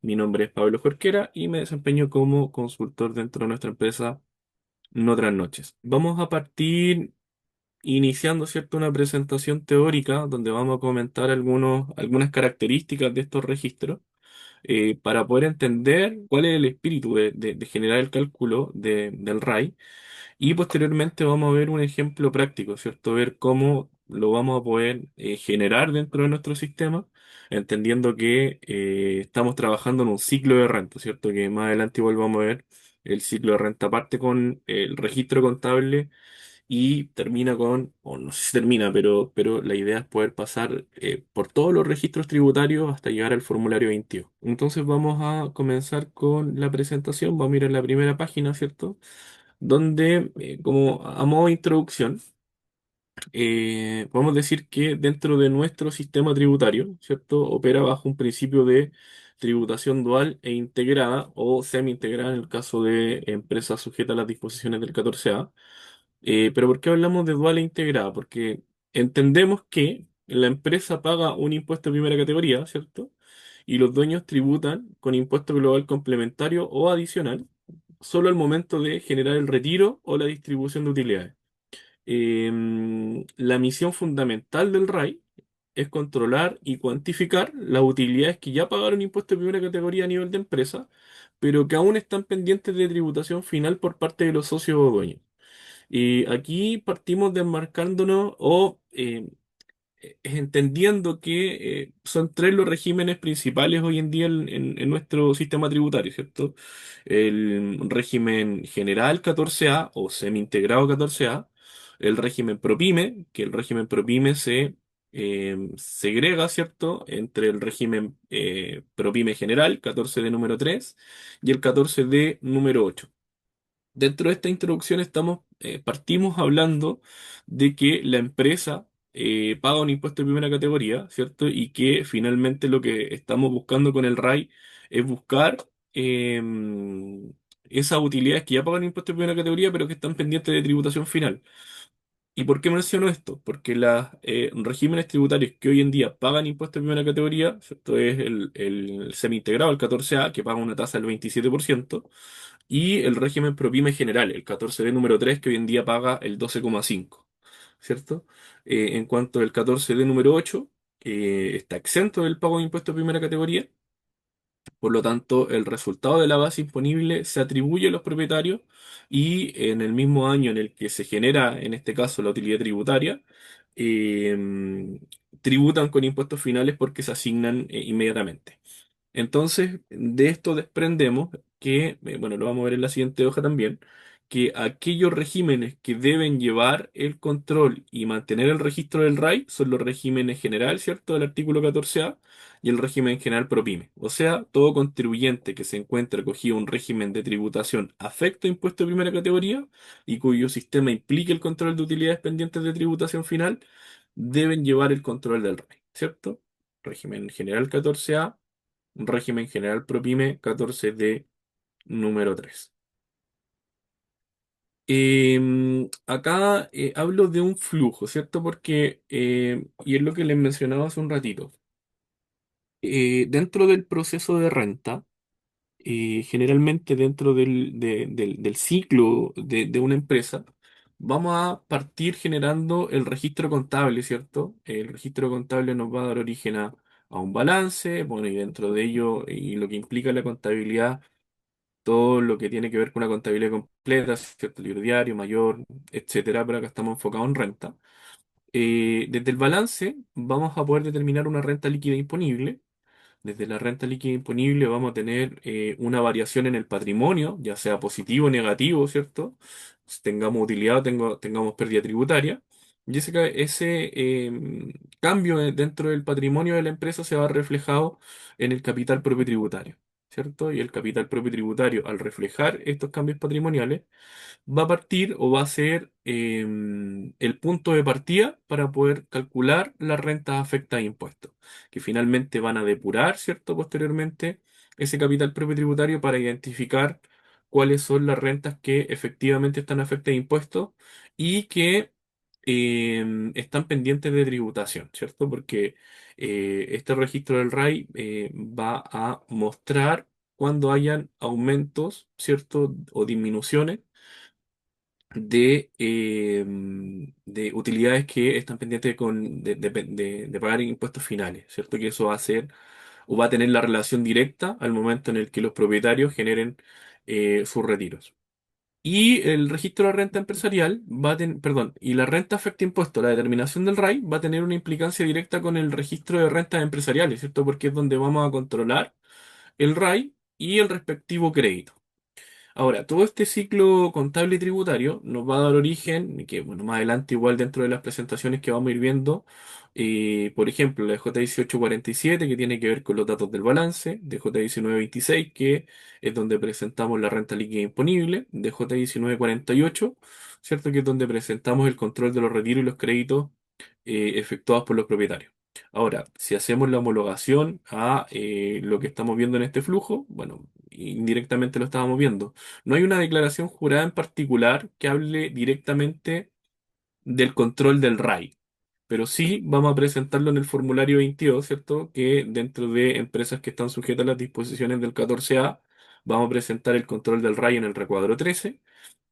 Mi nombre es Pablo Jorquera y me desempeño como consultor dentro de nuestra empresa No Noches. Vamos a partir iniciando, ¿cierto?, una presentación teórica donde vamos a comentar algunas características de estos registros para poder entender cuál es el espíritu de generar el cálculo del RAI y posteriormente vamos a ver un ejemplo práctico, ¿cierto? Ver cómo lo vamos a poder generar dentro de nuestro sistema, entendiendo que estamos trabajando en un ciclo de renta, ¿cierto? Que más adelante igual vamos a ver el ciclo de renta parte con el registro contable y termina con, o no sé si termina, pero la idea es poder pasar por todos los registros tributarios hasta llegar al formulario 22. Entonces vamos a comenzar con la presentación, vamos a ir a la primera página, ¿cierto? Donde, como a modo de introducción, podemos decir que dentro de nuestro sistema tributario, ¿cierto? Opera bajo un principio de tributación dual e integrada o semi-integrada en el caso de empresas sujetas a las disposiciones del 14A. Pero ¿por qué hablamos de dual e integrada? Porque entendemos que la empresa paga un impuesto de primera categoría, ¿cierto? Y los dueños tributan con impuesto global complementario o adicional solo al momento de generar el retiro o la distribución de utilidades. La misión fundamental del RAI es controlar y cuantificar las utilidades que ya pagaron impuesto de primera categoría a nivel de empresa, pero que aún están pendientes de tributación final por parte de los socios o dueños. Y aquí partimos desmarcándonos entendiendo que son tres los regímenes principales hoy en día en nuestro sistema tributario, ¿cierto? El régimen general 14A o semi-integrado 14A, el régimen PROPYME, que el régimen PROPYME se segrega, ¿cierto?, entre el régimen PROPYME general, 14D número 3, y el 14D número 8. Dentro de esta introducción partimos hablando de que la empresa paga un impuesto de primera categoría, ¿cierto? Y que finalmente lo que estamos buscando con el RAI es buscar esas utilidades que ya pagan impuesto de primera categoría, pero que están pendientes de tributación final. ¿Y por qué menciono esto? Porque los regímenes tributarios que hoy en día pagan impuestos de primera categoría, ¿cierto? Es el semi-integrado, el 14A, que paga una tasa del 27%, y el régimen PROPYME general, el 14B número 3, que hoy en día paga el 12,5%, ¿cierto? En cuanto al 14D número 8, está exento del pago de impuestos de primera categoría. Por lo tanto, el resultado de la base imponible se atribuye a los propietarios y en el mismo año en el que se genera, en este caso, la utilidad tributaria, eh, tributan con impuestos finales porque se asignan inmediatamente. Entonces, de esto desprendemos que, bueno, lo vamos a ver en la siguiente hoja también, que aquellos regímenes que deben llevar el control y mantener el registro del RAI son los regímenes general, ¿cierto?, del artículo 14A y el régimen general PROPYME. O sea, todo contribuyente que se encuentre acogido a un régimen de tributación afecto a impuesto de primera categoría y cuyo sistema implique el control de utilidades pendientes de tributación final, deben llevar el control del RAI, ¿cierto? Régimen general 14A, régimen general PROPYME 14D número 3. Acá hablo de un flujo, ¿cierto? Porque, y es lo que les mencionaba hace un ratito, dentro del proceso de renta, generalmente dentro del ciclo de una empresa, vamos a partir generando el registro contable, ¿cierto? El registro contable nos va a dar origen a un balance, bueno, y dentro de ello, y lo que implica la contabilidad, todo lo que tiene que ver con una contabilidad completa, ¿cierto? Libro diario, mayor, etcétera, pero acá estamos enfocados en renta. Desde el balance vamos a poder determinar una renta líquida disponible. Desde la renta líquida disponible vamos a tener una variación en el patrimonio, ya sea positivo o negativo, ¿cierto? Si tengamos utilidad o tengamos pérdida tributaria. Y ese cambio dentro del patrimonio de la empresa se va a reflejado en el capital propio tributario, ¿cierto? Y el capital propio tributario, al reflejar estos cambios patrimoniales, va a partir o va a ser el punto de partida para poder calcular las rentas afectadas a impuestos, que finalmente van a depurar, ¿cierto? Posteriormente ese capital propio tributario para identificar cuáles son las rentas que efectivamente están afectadas a impuestos y que están pendientes de tributación, ¿cierto? Porque este registro del RAI va a mostrar cuando hayan aumentos, ¿cierto? O disminuciones de utilidades que están pendientes de pagar impuestos finales, ¿cierto? Que eso va a ser o va a tener la relación directa al momento en el que los propietarios generen sus retiros. Y el registro de renta empresarial va a tener, perdón, y la renta afecta impuesto, la determinación del RAI va a tener una implicancia directa con el registro de rentas empresariales, ¿cierto? Porque es donde vamos a controlar el RAI y el respectivo crédito. Ahora, todo este ciclo contable y tributario nos va a dar origen, que bueno, más adelante igual dentro de las presentaciones que vamos a ir viendo, por ejemplo, la de J1847 que tiene que ver con los datos del balance, de J1926 que es donde presentamos la renta líquida imponible, de J1948, ¿cierto? Que es donde presentamos el control de los retiros y los créditos efectuados por los propietarios. Ahora, si hacemos la homologación a lo que estamos viendo en este flujo, bueno, indirectamente lo estábamos viendo. No hay una declaración jurada en particular que hable directamente del control del RAI, pero sí vamos a presentarlo en el formulario 22, ¿cierto? Que dentro de empresas que están sujetas a las disposiciones del 14A, vamos a presentar el control del RAI en el recuadro 13.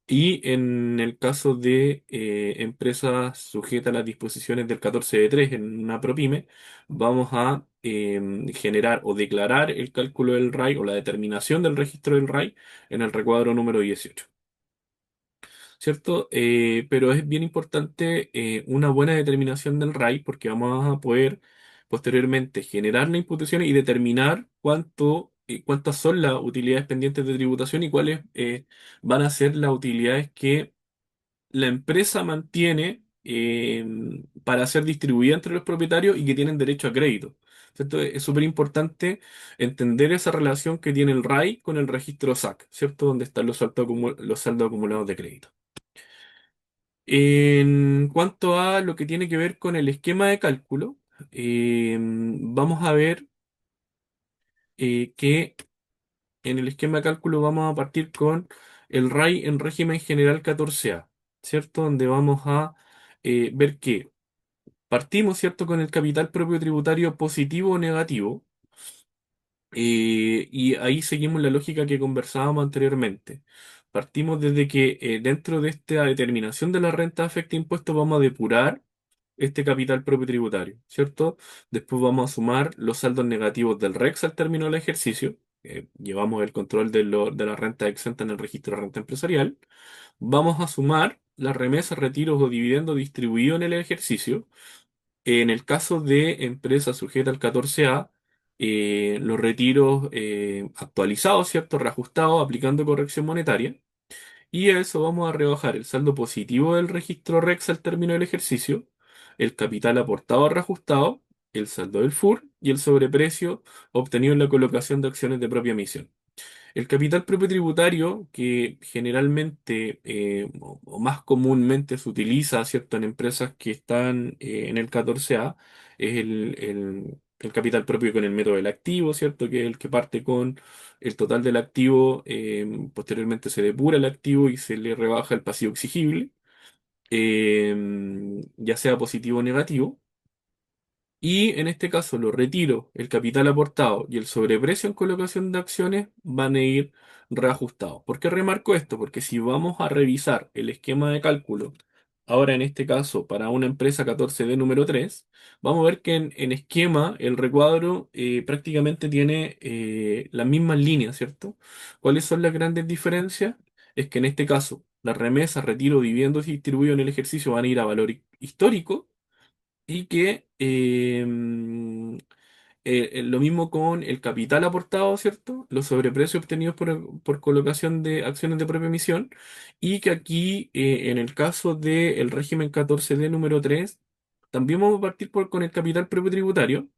Y en el caso de empresas sujetas a las disposiciones del 14 en una ProPyme, vamos a generar o declarar el cálculo del RAI o la determinación del registro del RAI en el recuadro número 18, ¿cierto? Pero es bien importante una buena determinación del RAI porque vamos a poder posteriormente generar la imputación y determinar cuántas son las utilidades pendientes de tributación y cuáles van a ser las utilidades que la empresa mantiene para ser distribuida entre los propietarios y que tienen derecho a crédito. ¿Cierto? Es súper importante entender esa relación que tiene el RAI con el registro SAC, ¿cierto? Donde están los saldos acumulados de crédito. En cuanto a lo que tiene que ver con el esquema de cálculo, vamos a ver que en el esquema de cálculo vamos a partir con el RAI en régimen general 14A, ¿cierto? Donde vamos a ver que partimos, ¿cierto?, con el capital propio tributario positivo o negativo, y ahí seguimos la lógica que conversábamos anteriormente. Partimos desde que dentro de esta determinación de la renta afecta impuestos vamos a depurar este capital propio tributario, ¿cierto? Después vamos a sumar los saldos negativos del REX al término del ejercicio. Llevamos el control de la renta exenta en el registro de renta empresarial. Vamos a sumar las remesas, retiros o dividendos distribuidos en el ejercicio. En el caso de empresas sujetas al 14A, los retiros actualizados, ¿cierto? Reajustados, aplicando corrección monetaria. Y a eso vamos a rebajar el saldo positivo del registro REX al término del ejercicio, el capital aportado reajustado, el saldo del FUR y el sobreprecio obtenido en la colocación de acciones de propia emisión. El capital propio tributario, que generalmente o más comúnmente se utiliza, ¿cierto?, en empresas que están en el 14A, es el capital propio con el método del activo, ¿cierto?, que es el que parte con el total del activo, posteriormente se depura el activo y se le rebaja el pasivo exigible, ya sea positivo o negativo. Y en este caso, los retiros, el capital aportado y el sobreprecio en colocación de acciones van a ir reajustados. ¿Por qué remarco esto? Porque si vamos a revisar el esquema de cálculo, ahora en este caso para una empresa 14D número 3, vamos a ver que en esquema el recuadro prácticamente tiene las mismas líneas, ¿cierto? ¿Cuáles son las grandes diferencias? Es que en este caso las remesas, retiro, dividendos y distribuidos en el ejercicio van a ir a valor histórico y que lo mismo con el capital aportado, ¿cierto? Los sobreprecios obtenidos por colocación de acciones de propia emisión y que aquí, en el caso del régimen 14D número 3 también vamos a partir con el capital propio tributario,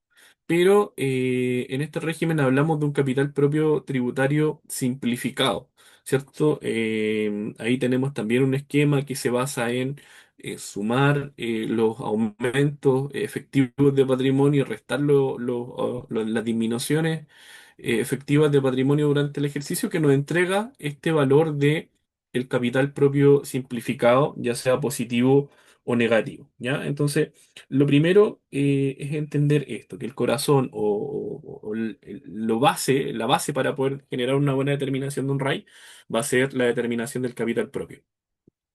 pero en este régimen hablamos de un capital propio tributario simplificado, ¿cierto? Ahí tenemos también un esquema que se basa en sumar los aumentos efectivos de patrimonio y restar las disminuciones efectivas de patrimonio durante el ejercicio que nos entrega este valor de el capital propio simplificado, ya sea positivo o negativo, ¿ya? Entonces, lo primero es entender esto, que el corazón o lo base, la base para poder generar una buena determinación de un RAI va a ser la determinación del capital propio.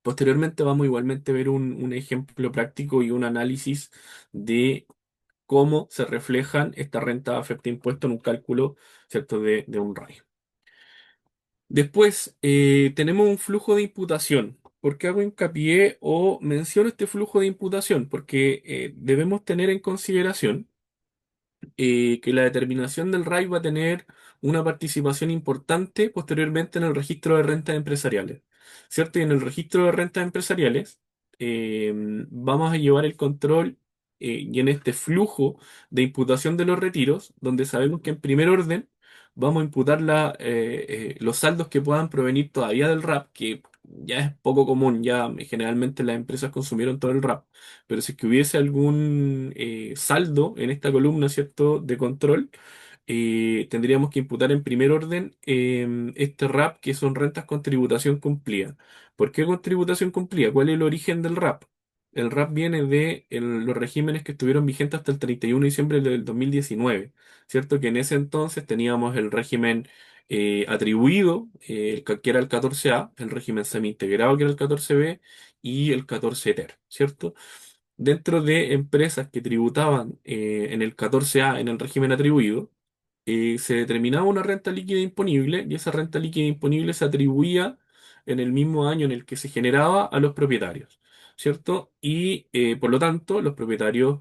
Posteriormente vamos igualmente a ver un ejemplo práctico y un análisis de cómo se reflejan estas rentas afecta impuesto en un cálculo, ¿cierto?, de un RAI. Después, tenemos un flujo de imputación. ¿Por qué hago hincapié o menciono este flujo de imputación? Porque debemos tener en consideración que la determinación del RAI va a tener una participación importante posteriormente en el registro de rentas empresariales, ¿cierto? Y en el registro de rentas empresariales vamos a llevar el control y en este flujo de imputación de los retiros, donde sabemos que en primer orden vamos a imputar los saldos que puedan provenir todavía del RAP, que ya es poco común, ya generalmente las empresas consumieron todo el RAP, pero si es que hubiese algún saldo en esta columna, ¿cierto?, de control, tendríamos que imputar en primer orden este RAP, que son rentas con tributación cumplida. ¿Por qué con tributación cumplida? ¿Cuál es el origen del RAP? El RAP viene de los regímenes que estuvieron vigentes hasta el 31 de diciembre del 2019, ¿cierto? Que en ese entonces teníamos el régimen atribuido, que era el 14A, el régimen semi-integrado, que era el 14B, y el 14 ter, ¿cierto? Dentro de empresas que tributaban en el 14A, en el régimen atribuido, se determinaba una renta líquida imponible y esa renta líquida imponible se atribuía en el mismo año en el que se generaba a los propietarios, ¿cierto? Y por lo tanto, los propietarios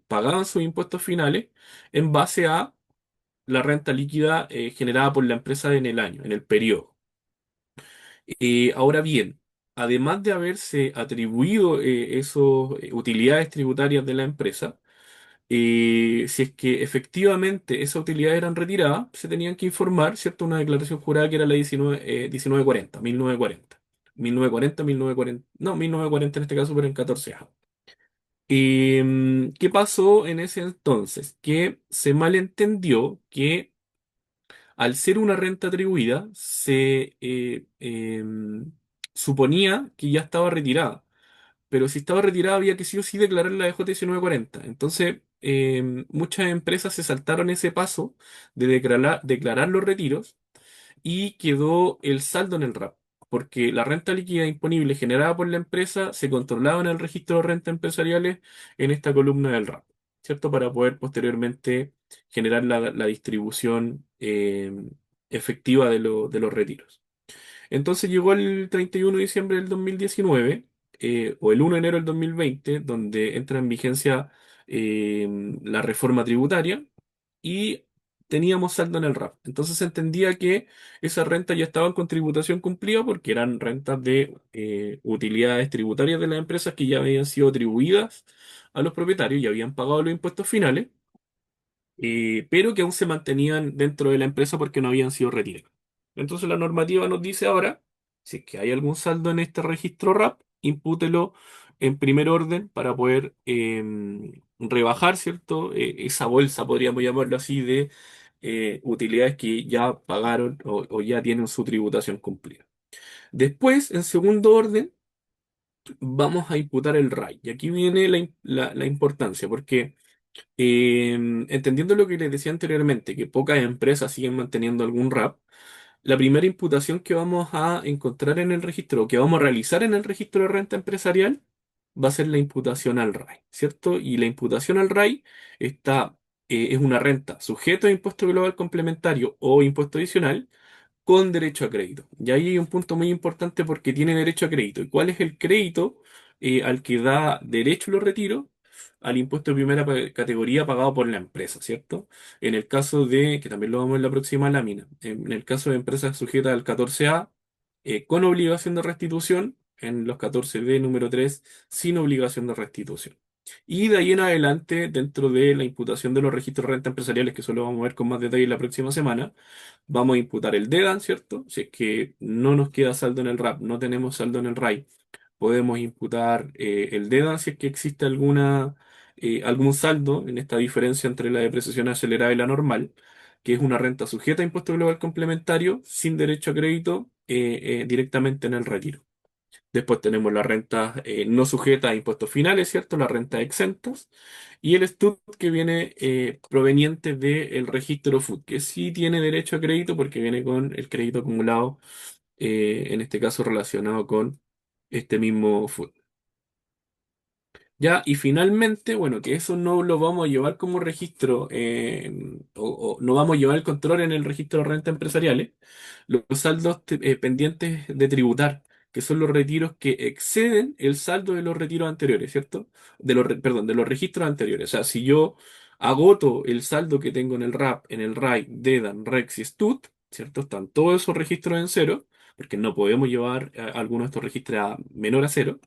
pagaban sus impuestos finales en base a la renta líquida generada por la empresa en el año, en el periodo. Ahora bien, además de haberse atribuido esas utilidades tributarias de la empresa, si es que efectivamente esas utilidades eran retiradas, se tenían que informar, ¿cierto? Una declaración jurada que era la 1940, 1940. 1940, 1940, no, 1940 en este caso, pero en 14A. ¿Qué pasó en ese entonces? Que se malentendió que al ser una renta atribuida, se suponía que ya estaba retirada, pero si estaba retirada había que sí o sí declarar la DJ 1940. Entonces, muchas empresas se saltaron ese paso de declarar los retiros y quedó el saldo en el RAP, porque la renta líquida disponible generada por la empresa se controlaba en el registro de rentas empresariales en esta columna del RAP, ¿cierto? Para poder posteriormente generar la distribución efectiva de los retiros. Entonces llegó el 31 de diciembre del 2019, o el 1 de enero del 2020, donde entra en vigencia eh, la reforma tributaria y teníamos saldo en el RAP. Entonces se entendía que esas rentas ya estaban con tributación cumplida porque eran rentas de utilidades tributarias de las empresas que ya habían sido atribuidas a los propietarios y habían pagado los impuestos finales, pero que aún se mantenían dentro de la empresa porque no habían sido retirados. Entonces la normativa nos dice ahora, si es que hay algún saldo en este registro RAP, impútelo en primer orden para poder rebajar, ¿cierto? Esa bolsa, podríamos llamarlo así, de utilidades que ya pagaron o ya tienen su tributación cumplida. Después, en segundo orden, vamos a imputar el RAI. Y aquí viene la importancia, porque entendiendo lo que les decía anteriormente, que pocas empresas siguen manteniendo algún RAP, la primera imputación que vamos a encontrar en el registro, o que vamos a realizar en el registro de renta empresarial, va a ser la imputación al RAI, ¿cierto? Y la imputación al RAI es una renta sujeto a impuesto global complementario o impuesto adicional con derecho a crédito. Y ahí hay un punto muy importante porque tiene derecho a crédito. ¿Y cuál es el crédito al que da derecho los retiros? Al impuesto de primera categoría pagado por la empresa, ¿cierto? En el caso de, que también lo vamos en la próxima lámina, en el caso de empresas sujetas al 14A, con obligación de restitución, en los 14D número 3 sin obligación de restitución. Y de ahí en adelante, dentro de la imputación de los registros de renta empresariales, que eso lo vamos a ver con más detalle la próxima semana, vamos a imputar el DEDAN, ¿cierto? Si es que no nos queda saldo en el RAP, no tenemos saldo en el RAI, podemos imputar el DEDAN si es que existe algún saldo en esta diferencia entre la depreciación acelerada y la normal, que es una renta sujeta a impuesto global complementario sin derecho a crédito directamente en el retiro. Después tenemos las rentas no sujetas a impuestos finales, ¿cierto? Las rentas exentas. Y el STUT que viene proveniente del registro FUT, que sí tiene derecho a crédito porque viene con el crédito acumulado, en este caso relacionado con este mismo FUT. Ya, y finalmente, bueno, que eso no lo vamos a llevar como registro, o no vamos a llevar el control en el registro de rentas empresariales, los saldos pendientes de tributar, que son los retiros que exceden el saldo de los retiros anteriores, ¿cierto? Perdón, de los registros anteriores. O sea, si yo agoto el saldo que tengo en el RAP, en el RAI, DEDAN, REX y STUT, ¿cierto? Están todos esos registros en cero, porque no podemos llevar algunos de estos registros a menor a cero.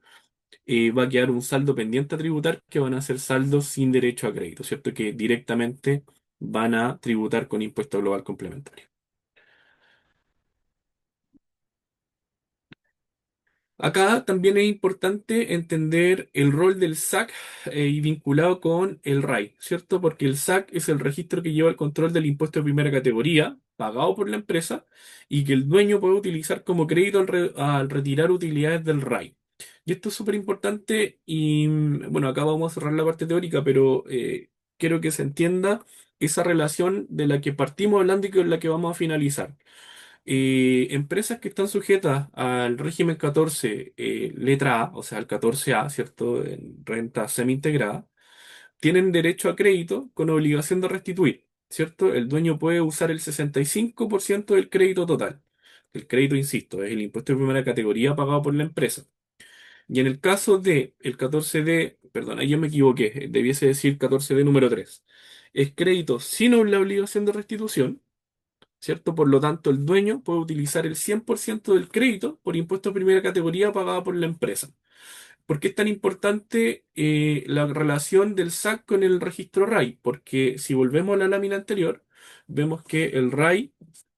Va a quedar un saldo pendiente a tributar que van a ser saldos sin derecho a crédito, ¿cierto? Que directamente van a tributar con impuesto global complementario. Acá también es importante entender el rol del SAC y vinculado con el RAI, ¿cierto? Porque el SAC es el registro que lleva el control del impuesto de primera categoría pagado por la empresa y que el dueño puede utilizar como crédito al retirar utilidades del RAI. Y esto es súper importante y bueno, acá vamos a cerrar la parte teórica, pero quiero que se entienda esa relación de la que partimos hablando y con la que vamos a finalizar. Empresas que están sujetas al régimen 14, letra A, o sea, al 14A, ¿cierto? En renta semi-integrada, tienen derecho a crédito con obligación de restituir, ¿cierto? El dueño puede usar el 65% del crédito total. El crédito, insisto, es el impuesto de primera categoría pagado por la empresa. Y en el caso de el 14D, perdón, ahí yo me equivoqué, debiese decir 14D número 3, es crédito sin la obligación de restitución, ¿cierto? Por lo tanto, el dueño puede utilizar el 100% del crédito por impuesto de primera categoría pagado por la empresa. ¿Por qué es tan importante la relación del SAC con el registro RAI? Porque si volvemos a la lámina anterior, vemos que el RAI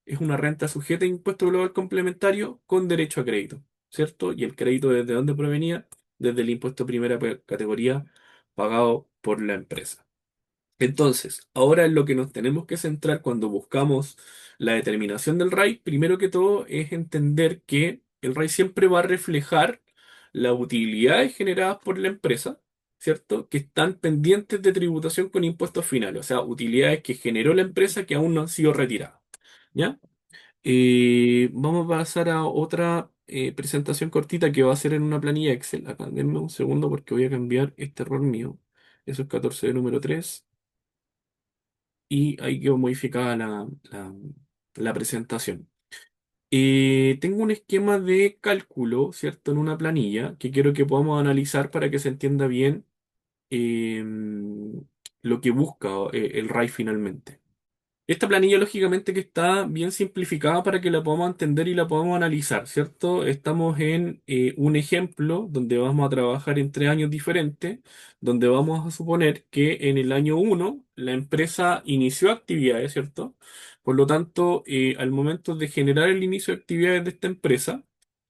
es una renta sujeta a impuesto global complementario con derecho a crédito, ¿cierto? ¿Y el crédito desde dónde provenía? Desde el impuesto de primera categoría pagado por la empresa. Entonces, ahora en lo que nos tenemos que centrar cuando buscamos la determinación del RAI, primero que todo es entender que el RAI siempre va a reflejar las utilidades generadas por la empresa, ¿cierto? Que están pendientes de tributación con impuestos finales, o sea, utilidades que generó la empresa que aún no han sido retiradas, ¿ya? Vamos a pasar a otra presentación cortita que va a ser en una planilla Excel. Acá, denme un segundo porque voy a cambiar este error mío. Eso es 14 de número 3 y ahí quedó modificada la presentación. Tengo un esquema de cálculo, ¿cierto? En una planilla que quiero que podamos analizar para que se entienda bien eh, lo que busca el RAI finalmente. Esta planilla, lógicamente, que está bien simplificada para que la podamos entender y la podamos analizar, ¿cierto? Estamos en un ejemplo donde vamos a trabajar en 3 años diferentes, donde vamos a suponer que en el año 1 la empresa inició actividades, ¿cierto? Por lo tanto, al momento de generar el inicio de actividades de esta empresa,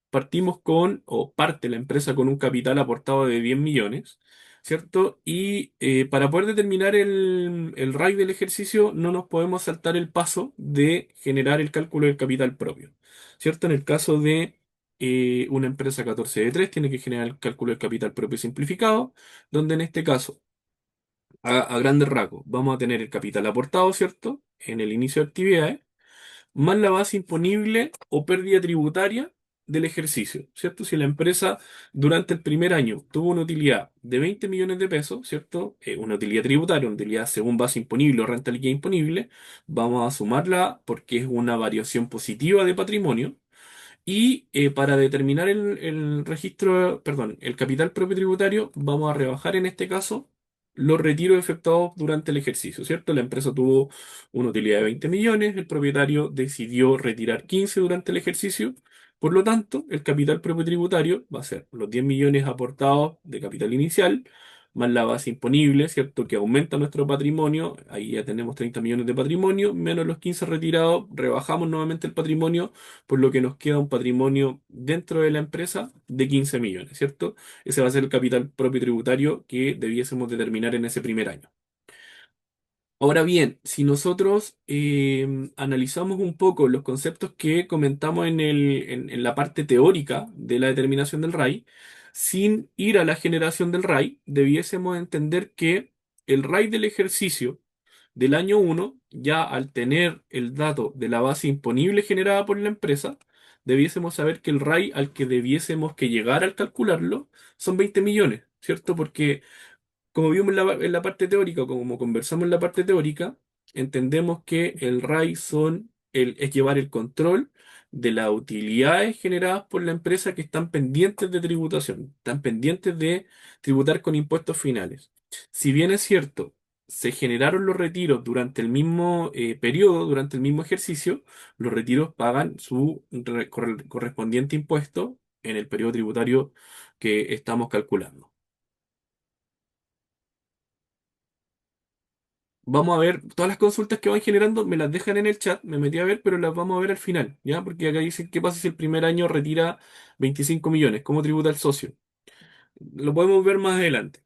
partimos con, o parte la empresa con un capital aportado de 10 millones, ¿cierto? Y para poder determinar el RAI del ejercicio, no nos podemos saltar el paso de generar el cálculo del capital propio, ¿cierto? En el caso de una empresa 14 de 3 tiene que generar el cálculo del capital propio simplificado, donde en este caso, a grandes rasgos, vamos a tener el capital aportado, ¿cierto? En el inicio de actividades más la base imponible o pérdida tributaria del ejercicio, ¿cierto? Si la empresa durante el primer año tuvo una utilidad de 20 millones de pesos, ¿cierto? Una utilidad tributaria, una utilidad según base imponible o renta líquida imponible, vamos a sumarla porque es una variación positiva de patrimonio. Y para determinar el registro, perdón, el capital propio tributario, vamos a rebajar en este caso los retiros efectuados durante el ejercicio, ¿cierto? La empresa tuvo una utilidad de 20 millones, el propietario decidió retirar 15 durante el ejercicio, por lo tanto, el capital propio tributario va a ser los 10 millones aportados de capital inicial, más la base imponible, ¿cierto? Que aumenta nuestro patrimonio, ahí ya tenemos 30 millones de patrimonio, menos los 15 retirados, rebajamos nuevamente el patrimonio por lo que nos queda un patrimonio dentro de la empresa de 15 millones, ¿cierto? Ese va a ser el capital propio tributario que debiésemos determinar en ese primer año. Ahora bien, si nosotros analizamos un poco los conceptos que comentamos en la parte teórica de la determinación del RAI, sin ir a la generación del RAI, debiésemos entender que el RAI del ejercicio del año uno, ya al tener el dato de la base imponible generada por la empresa, debiésemos saber que el RAI al que debiésemos que llegar al calcularlo son 20 millones, ¿cierto? Porque como vimos en la parte teórica, como conversamos en la parte teórica, entendemos que el RAI es llevar el control de las utilidades generadas por la empresa que están pendientes de tributación, están pendientes de tributar con impuestos finales. Si bien es cierto, se generaron los retiros durante el mismo periodo, durante el mismo ejercicio, los retiros pagan su correspondiente impuesto en el periodo tributario que estamos calculando. Vamos a ver, todas las consultas que van generando me las dejan en el chat, me metí a ver, pero las vamos a ver al final, ¿ya? Porque acá dice, ¿qué pasa si el primer año retira 25 millones? ¿Cómo tributa el socio? Lo podemos ver más adelante.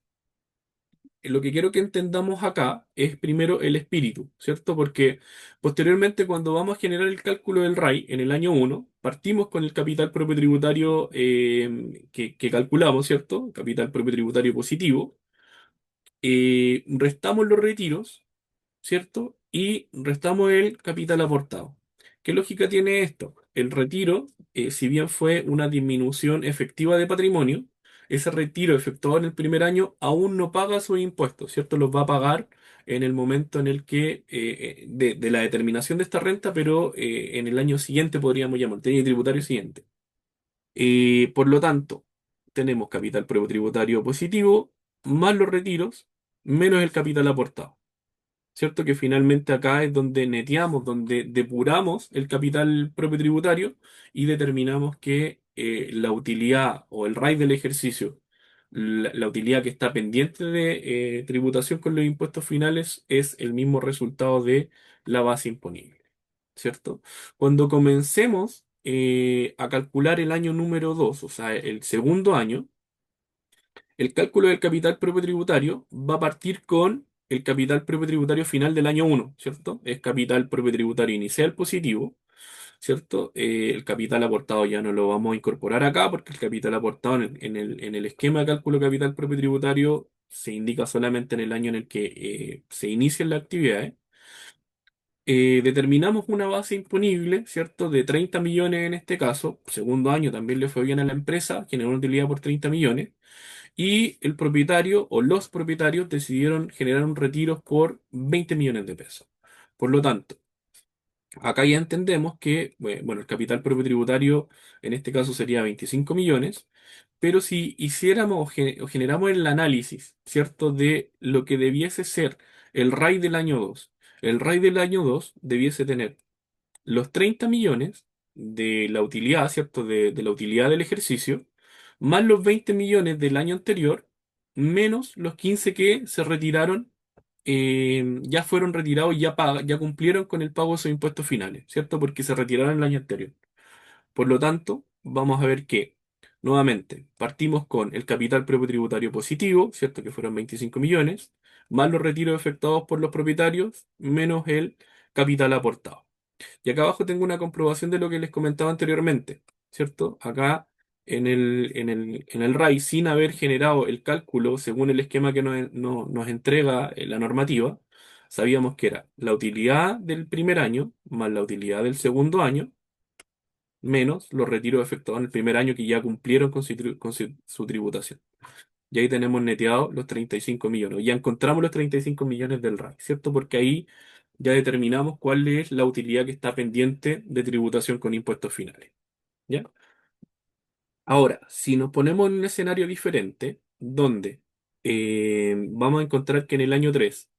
Lo que quiero que entendamos acá es primero el espíritu, ¿cierto? Porque posteriormente cuando vamos a generar el cálculo del RAI en el año uno partimos con el capital propio tributario que calculamos, ¿cierto? Capital propio tributario positivo. Restamos los retiros, ¿cierto? Y restamos el capital aportado. ¿Qué lógica tiene esto? El retiro, si bien fue una disminución efectiva de patrimonio, ese retiro efectuado en el primer año aún no paga sus impuestos, ¿cierto? Los va a pagar en el momento en el que, de la determinación de esta renta, pero en el año siguiente podríamos llamar, el año tributario siguiente. Por lo tanto, tenemos capital propio tributario positivo, más los retiros, menos el capital aportado. ¿Cierto? Que finalmente acá es donde neteamos, donde depuramos el capital propio tributario y determinamos que la utilidad o el RAI del ejercicio, la utilidad que está pendiente de tributación con los impuestos finales es el mismo resultado de la base imponible, ¿cierto? Cuando comencemos a calcular el año número 2, o sea, el segundo año, el cálculo del capital propio tributario va a partir con el capital propio tributario final del año uno, ¿cierto? Es capital propio tributario inicial positivo, ¿cierto? El capital aportado ya no lo vamos a incorporar acá porque el capital aportado en el esquema de cálculo de capital propio tributario se indica solamente en el año en el que se inician las actividades. Determinamos una base imponible, ¿cierto? De 30 millones en este caso. Segundo año también le fue bien a la empresa, generó una utilidad por 30 millones y el propietario o los propietarios decidieron generar un retiro por 20 millones de pesos. Por lo tanto, acá ya entendemos que, bueno, el capital propio tributario en este caso sería 25 millones, pero si hiciéramos o generamos el análisis, ¿cierto?, de lo que debiese ser el RAI del año 2, el RAI del año 2 debiese tener los 30 millones de la utilidad, ¿cierto? De la utilidad del ejercicio, más los 20 millones del año anterior, menos los 15 que se retiraron, ya fueron retirados y ya cumplieron con el pago de sus impuestos finales, ¿cierto? Porque se retiraron el año anterior. Por lo tanto, vamos a ver que, nuevamente, partimos con el capital propio tributario positivo, ¿cierto? Que fueron 25 millones, más los retiros efectuados por los propietarios, menos el capital aportado. Y acá abajo tengo una comprobación de lo que les comentaba anteriormente, ¿cierto? Acá en el RAI, sin haber generado el cálculo según el esquema que nos entrega la normativa, sabíamos que era la utilidad del primer año más la utilidad del segundo año, menos los retiros efectuados en el primer año que ya cumplieron con su tributación. Y ahí tenemos neteado los 35 millones. Ya encontramos los 35 millones del RAI, ¿cierto? Porque ahí ya determinamos cuál es la utilidad que está pendiente de tributación con impuestos finales. ¿Ya? Ahora, si nos ponemos en un escenario diferente, donde vamos a encontrar que en el año 3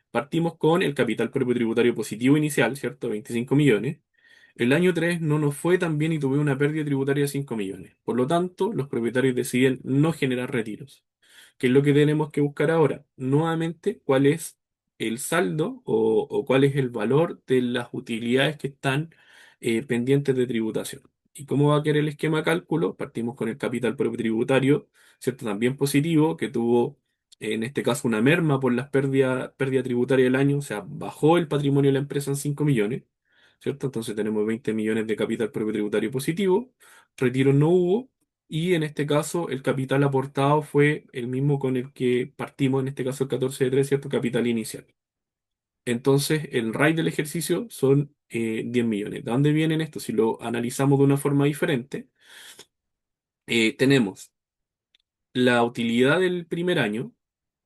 partimos con el capital propio tributario positivo inicial, ¿cierto? 25 millones. El año 3 no nos fue tan bien y tuve una pérdida tributaria de 5 millones. Por lo tanto, los propietarios deciden no generar retiros. ¿Qué es lo que tenemos que buscar ahora? Nuevamente, cuál es el saldo o cuál es el valor de las utilidades que están pendientes de tributación. ¿Y cómo va a quedar el esquema de cálculo? Partimos con el capital propio tributario, ¿cierto? También positivo, que tuvo en este caso una merma por las pérdida tributaria del año, o sea, bajó el patrimonio de la empresa en 5 millones, ¿cierto? Entonces tenemos 20 millones de capital propio tributario positivo, retiro no hubo, y en este caso el capital aportado fue el mismo con el que partimos, en este caso el 14 de 3, ¿cierto? Capital inicial. Entonces el RAI del ejercicio son 10 millones. ¿De dónde vienen estos? Si lo analizamos de una forma diferente, tenemos la utilidad del primer año,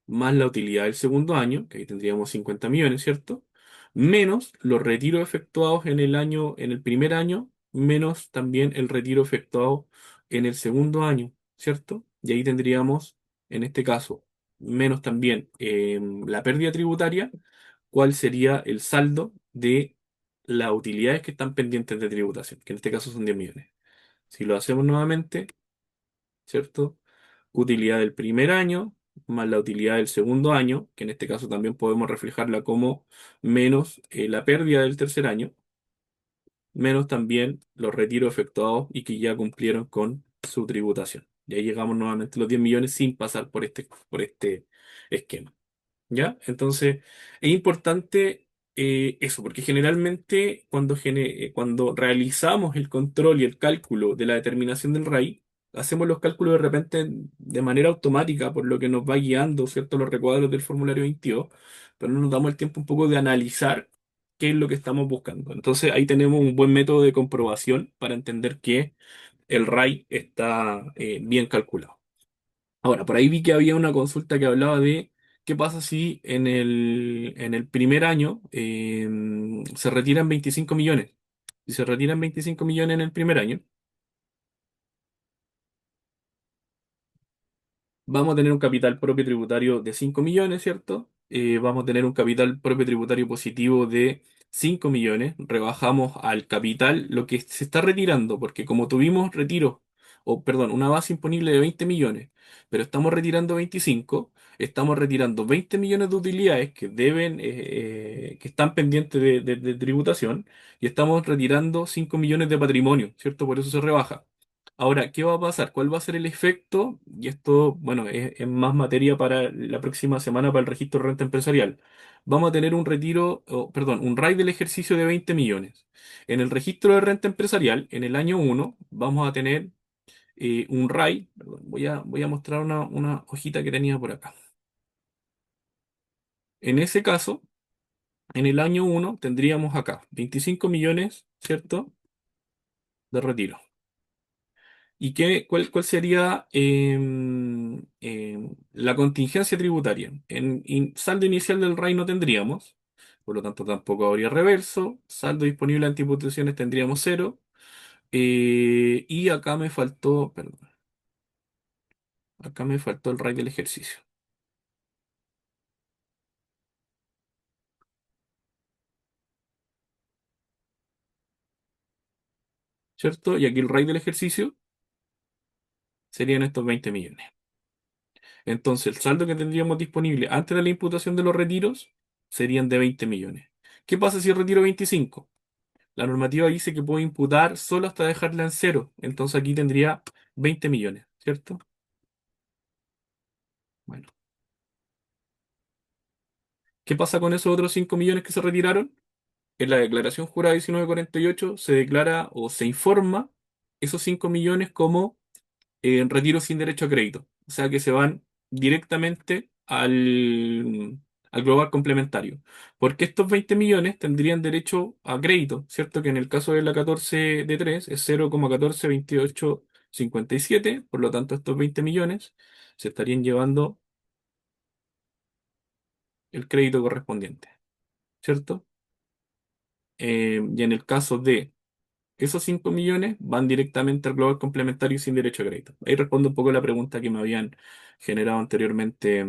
más la utilidad del segundo año, que ahí tendríamos 50 millones, ¿cierto? Menos los retiros efectuados en el año, en el primer año, menos también el retiro efectuado en el segundo año, ¿cierto? Y ahí tendríamos, en este caso, menos también la pérdida tributaria, cuál sería el saldo de las utilidades que están pendientes de tributación, que en este caso son 10 millones. Si lo hacemos nuevamente, ¿cierto? Utilidad del primer año más la utilidad del segundo año, que en este caso también podemos reflejarla como menos la pérdida del tercer año, menos también los retiros efectuados y que ya cumplieron con su tributación. Y ahí llegamos nuevamente a los 10 millones sin pasar por este esquema. ¿Ya? Entonces, es importante eso, porque generalmente cuando realizamos el control y el cálculo de la determinación del RAI, hacemos los cálculos de repente de manera automática, por lo que nos va guiando, ¿cierto?, los recuadros del formulario 22, pero no nos damos el tiempo un poco de analizar qué es lo que estamos buscando. Entonces, ahí tenemos un buen método de comprobación para entender que el RAI está bien calculado. Ahora, por ahí vi que había una consulta que hablaba de qué pasa si en el primer año se retiran 25 millones. Si se retiran 25 millones en el primer año, vamos a tener un capital propio tributario de 5 millones, ¿cierto? Vamos a tener un capital propio tributario positivo de 5 millones. Rebajamos al capital lo que se está retirando, porque como tuvimos retiro, o perdón, una base imponible de 20 millones, pero estamos retirando 25, estamos retirando 20 millones de utilidades que que están pendientes de tributación, y estamos retirando 5 millones de patrimonio, ¿cierto? Por eso se rebaja. Ahora, ¿qué va a pasar? ¿Cuál va a ser el efecto? Y esto, bueno, es más materia para la próxima semana para el registro de renta empresarial. Vamos a tener un retiro, perdón, un RAI del ejercicio de 20 millones. En el registro de renta empresarial, en el año uno vamos a tener un RAI, perdón, voy a mostrar una hojita que tenía por acá. En ese caso, en el año uno tendríamos acá 25 millones, ¿cierto? De retiro. ¿Y cuál sería la contingencia tributaria? Saldo inicial del RAI no tendríamos, por lo tanto tampoco habría reverso. Saldo disponible ante imputaciones tendríamos cero. Y acá me faltó, perdón, acá me faltó el RAI del ejercicio, ¿cierto? Y aquí el RAI del ejercicio serían estos 20 millones. Entonces, el saldo que tendríamos disponible antes de la imputación de los retiros serían de 20 millones. ¿Qué pasa si retiro 25? La normativa dice que puedo imputar solo hasta dejarla en cero. Entonces aquí tendría 20 millones, ¿cierto? Bueno, ¿qué pasa con esos otros 5 millones que se retiraron? En la declaración jurada 1948 se declara o se informa esos 5 millones como retiro sin derecho a crédito. O sea que se van directamente al global complementario. Porque estos 20 millones tendrían derecho a crédito, ¿cierto? Que en el caso de la 14 de 3 es 0,142857. Por lo tanto, estos 20 millones se estarían llevando el crédito correspondiente, ¿cierto? Y en el caso de esos 5 millones van directamente al global complementario sin derecho a crédito. Ahí respondo un poco la pregunta que me habían generado anteriormente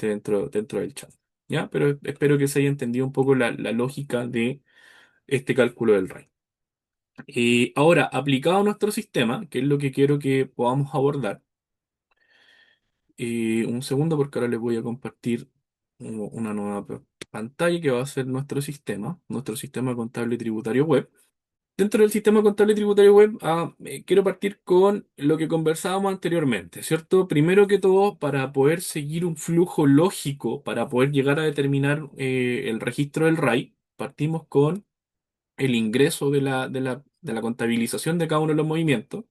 dentro del chat. ¿Ya? Pero espero que se haya entendido un poco la lógica de este cálculo del RAI. Ahora, aplicado a nuestro sistema, que es lo que quiero que podamos abordar, un segundo porque ahora les voy a compartir una nueva pantalla que va a ser nuestro sistema contable y tributario web. Dentro del sistema contable tributario web, quiero partir con lo que conversábamos anteriormente, ¿cierto? Primero que todo, para poder seguir un flujo lógico, para poder llegar a determinar el registro del RAI, partimos con el ingreso de la contabilización de cada uno de los movimientos,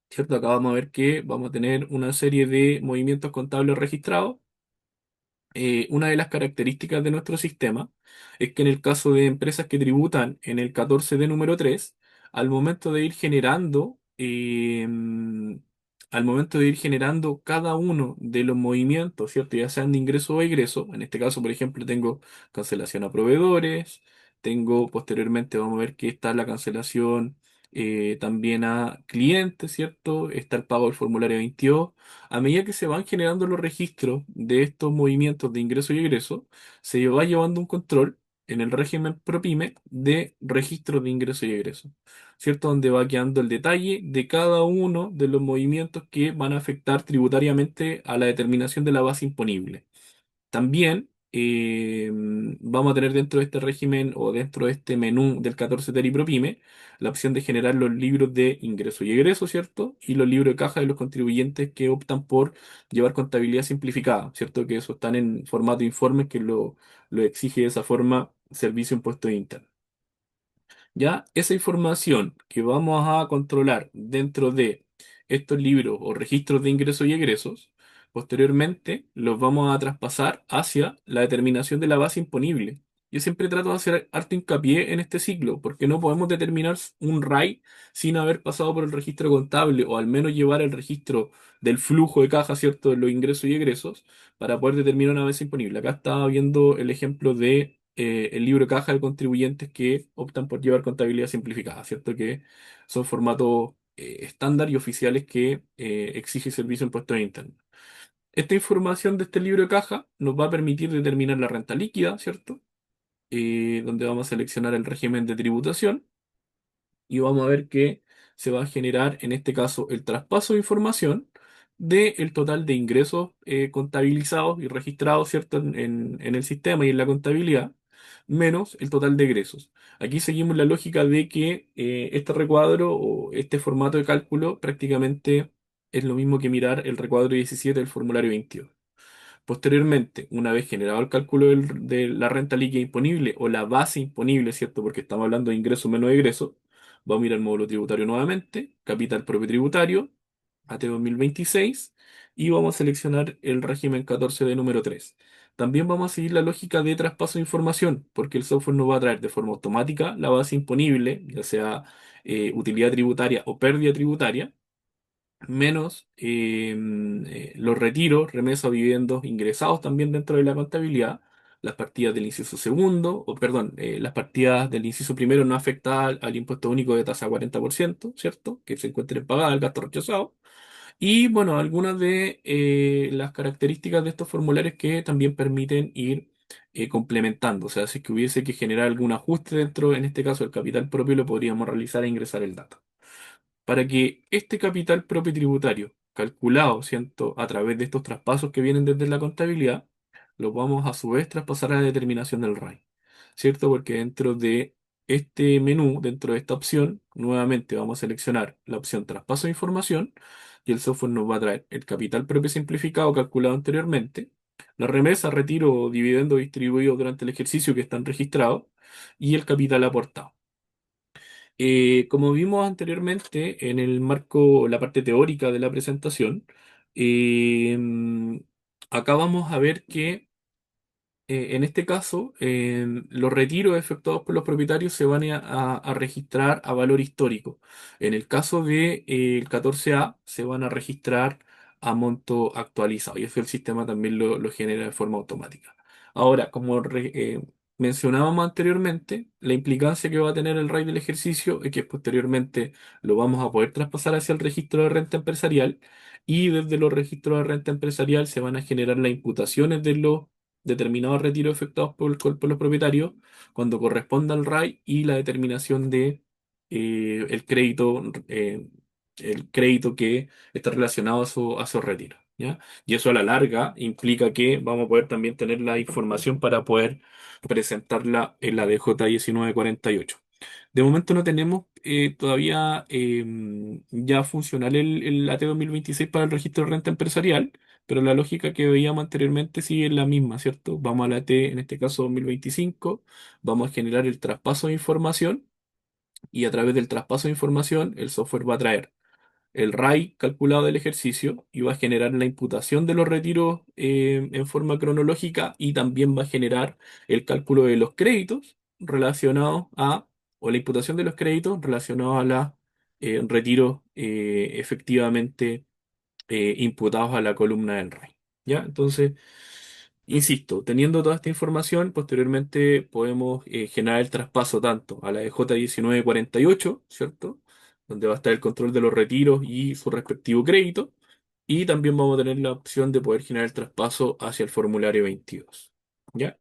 ¿cierto? Acá vamos a ver que vamos a tener una serie de movimientos contables registrados. Una de las características de nuestro sistema es que en el caso de empresas que tributan en el 14D número 3, al momento de ir generando, al momento de ir generando cada uno de los movimientos, ¿cierto? Ya sean de ingreso o egreso, en este caso, por ejemplo, tengo cancelación a proveedores, tengo posteriormente, vamos a ver que está la cancelación también a clientes, ¿cierto? Está el pago del formulario 22. A medida que se van generando los registros de estos movimientos de ingreso y egreso, se va llevando un control en el régimen PROPYME de registros de ingreso y egreso, ¿cierto? Donde va quedando el detalle de cada uno de los movimientos que van a afectar tributariamente a la determinación de la base imponible. También vamos a tener dentro de este régimen o dentro de este menú del 14 Teri ProPyme la opción de generar los libros de ingreso y egreso, ¿cierto? Y los libros de caja de los contribuyentes que optan por llevar contabilidad simplificada, ¿cierto? Que eso están en formato de informes que lo exige de esa forma Servicio de Impuestos Internos. Ya esa información que vamos a controlar dentro de estos libros o registros de ingresos y egresos, posteriormente los vamos a traspasar hacia la determinación de la base imponible. Yo siempre trato de hacer harto hincapié en este ciclo, porque no podemos determinar un RAI sin haber pasado por el registro contable o al menos llevar el registro del flujo de caja, ¿cierto?, de los ingresos y egresos para poder determinar una base imponible. Acá estaba viendo el ejemplo de el libro de caja de contribuyentes que optan por llevar contabilidad simplificada, ¿cierto? Que son formatos estándar y oficiales que exige Servicio de Impuestos Internos. Esta información de este libro de caja nos va a permitir determinar la renta líquida, ¿cierto? Donde vamos a seleccionar el régimen de tributación y vamos a ver que se va a generar en este caso el traspaso de información del total de ingresos contabilizados y registrados, ¿cierto? En el sistema y en la contabilidad, menos el total de egresos. Aquí seguimos la lógica de que este recuadro o este formato de cálculo prácticamente es lo mismo que mirar el recuadro 17 del formulario 22. Posteriormente, una vez generado el cálculo de la renta líquida imponible o la base imponible, ¿cierto? Porque estamos hablando de ingreso menos egreso, vamos a ir al módulo tributario nuevamente, capital propio tributario, AT 2026, y vamos a seleccionar el régimen 14 de número 3. También vamos a seguir la lógica de traspaso de información, porque el software nos va a traer de forma automática la base imponible, ya sea utilidad tributaria o pérdida tributaria menos los retiros, remesas o dividendos ingresados también dentro de la contabilidad, las partidas del inciso segundo, o perdón, las partidas del inciso primero no afectadas al impuesto único de tasa 40%, ¿cierto? Que se encuentren pagadas al gasto rechazado. Y bueno, algunas de las características de estos formularios que también permiten ir complementando. O sea, si es que hubiese que generar algún ajuste dentro, en este caso, el capital propio, lo podríamos realizar e ingresar el dato para que este capital propio tributario, calculado, ¿cierto?, a través de estos traspasos que vienen desde la contabilidad, los vamos a su vez traspasar a la determinación del RAI, ¿cierto? Porque dentro de este menú, dentro de esta opción, nuevamente vamos a seleccionar la opción traspaso de información y el software nos va a traer el capital propio simplificado calculado anteriormente, la remesa, retiro o dividendo distribuido durante el ejercicio que están registrados y el capital aportado. Como vimos anteriormente en el marco, la parte teórica de la presentación, eh, acá vamos a ver que en este caso, los retiros efectuados por los propietarios se van a registrar a valor histórico. En el caso de, el 14A, se van a registrar a monto actualizado y eso el sistema también lo genera de forma automática. Ahora, como mencionábamos anteriormente, la implicancia que va a tener el RAI del ejercicio es que posteriormente lo vamos a poder traspasar hacia el registro de renta empresarial y desde los registros de renta empresarial se van a generar las imputaciones de los determinados retiros efectuados por los propietarios cuando corresponda al RAI y la determinación de el crédito que está relacionado a su retiro, ¿ya? Y eso a la larga implica que vamos a poder también tener la información para poder presentarla en la DJ 1948. De momento no tenemos todavía ya funcional el AT 2026 para el registro de renta empresarial, pero la lógica que veíamos anteriormente sigue la misma, ¿cierto? Vamos al AT, en este caso 2025, vamos a generar el traspaso de información y a través del traspaso de información el software va a traer el RAI calculado del ejercicio y va a generar la imputación de los retiros en forma cronológica y también va a generar el cálculo de los créditos relacionados a, o la imputación de los créditos relacionados a los retiros efectivamente imputados a la columna del RAI. ¿Ya? Entonces, insisto, teniendo toda esta información, posteriormente podemos generar el traspaso tanto a la EJ1948, ¿cierto? Donde va a estar el control de los retiros y su respectivo crédito. Y también vamos a tener la opción de poder generar el traspaso hacia el formulario 22. ¿Ya?